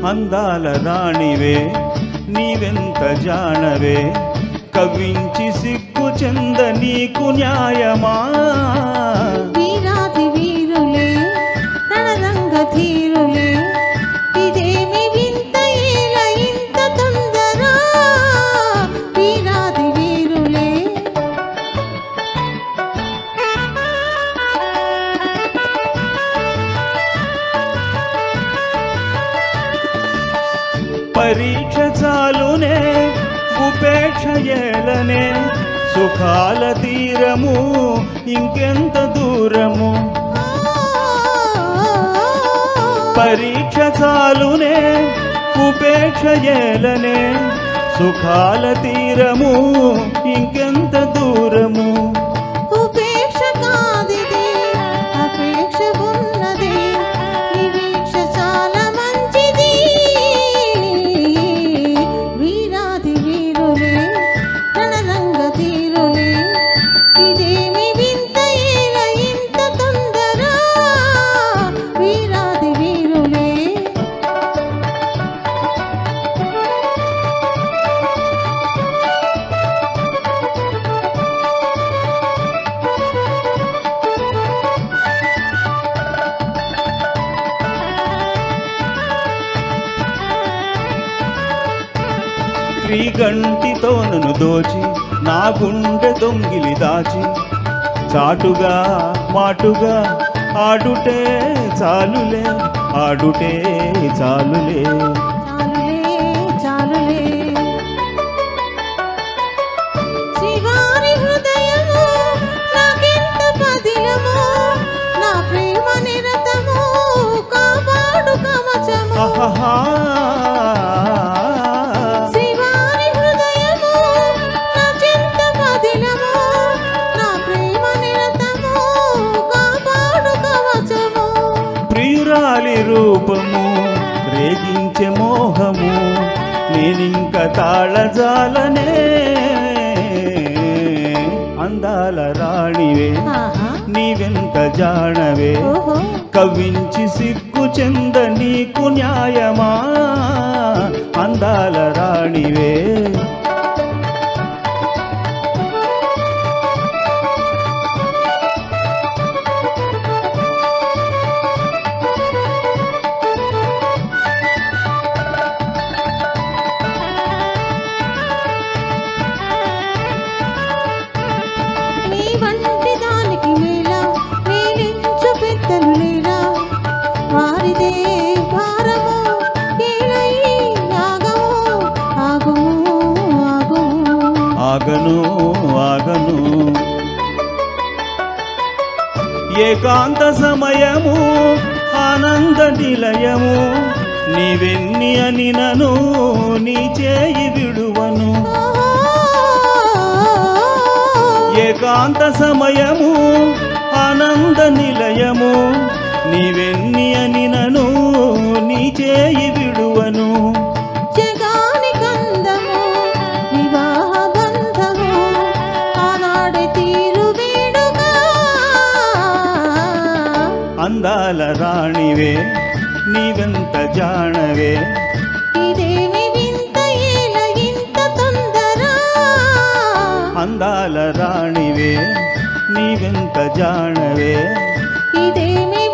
అందాల రాణివే నీవెంత జానవే కవించి సిగ్గు చెంద నీకు న్యాయమా వీరాది వీరులే రణరంగ ధీరులే ఇదేమి వింత ఏల ఇంత తొందర వీరాది వీరులే పరీక్ష చాలునే ఉపేక్ష ఏలనే సుఖాల తీరము ఇంకెంత దూరము పరీక్ష చాలునే ఉపేక్ష ఏలనే సుఖాల తీరము ఇంకెంత దూరము ఉపేక్ష కాదిది అపేక్ష ఉన్నది నిరీక్ష చాలా మంచిది వీరాది వీరులే రణరంగ తీరులే ఇదేమి వింత ఏల ఇంత తొందర వీరాది వీరులే శ్రీగంటితో నన్ను దోచి నా గుండె దొంగిలి దాచి చాటుగా మాటుగా ఆడుటే చాలులే ఆడుటే చాలులే చాలులే శివాని హృదయము నాకెంత పదిలము నా ప్రేమ నిరతము కాపాడు కవచము ఆహాహా శివాని హృదయము నాకెంత పదిలము నా ప్రేమ నిరతము కాపాడు కవచము ప్రియురాలి రూపము రేగించే మోహము నేనింక తాళజాలనే అందాల రాణివే ఆహా నీవెంత జానవే ఓహో కవించి సిగ్గు చెంద నీకు న్యాయమా అందాల రాణివే నీ వంటి దానికి మేలా మేలించు పెద్దలు లేరా వారిదే భారము ఏలై ఆగము ఆగుము ఆగుము ఆగను ఆగను ఏకాంత సమయము ఆనంద నిలయము నీవెన్ని అని నను నీ చేయి విడువను ఏకాంత సమయము ఆనంద నిలయము నీవెన్ని అని నను నీ చేయి విడువను జగాని కందము వివాహ బంధము ఆనాడే తీరు వేడుక అందాల రాణివే నీవెంత జానవే ఇదేమి వింత ఏల ఇంత తొందర అందాల రాణివే నీవెంత జానవే ఇదేమి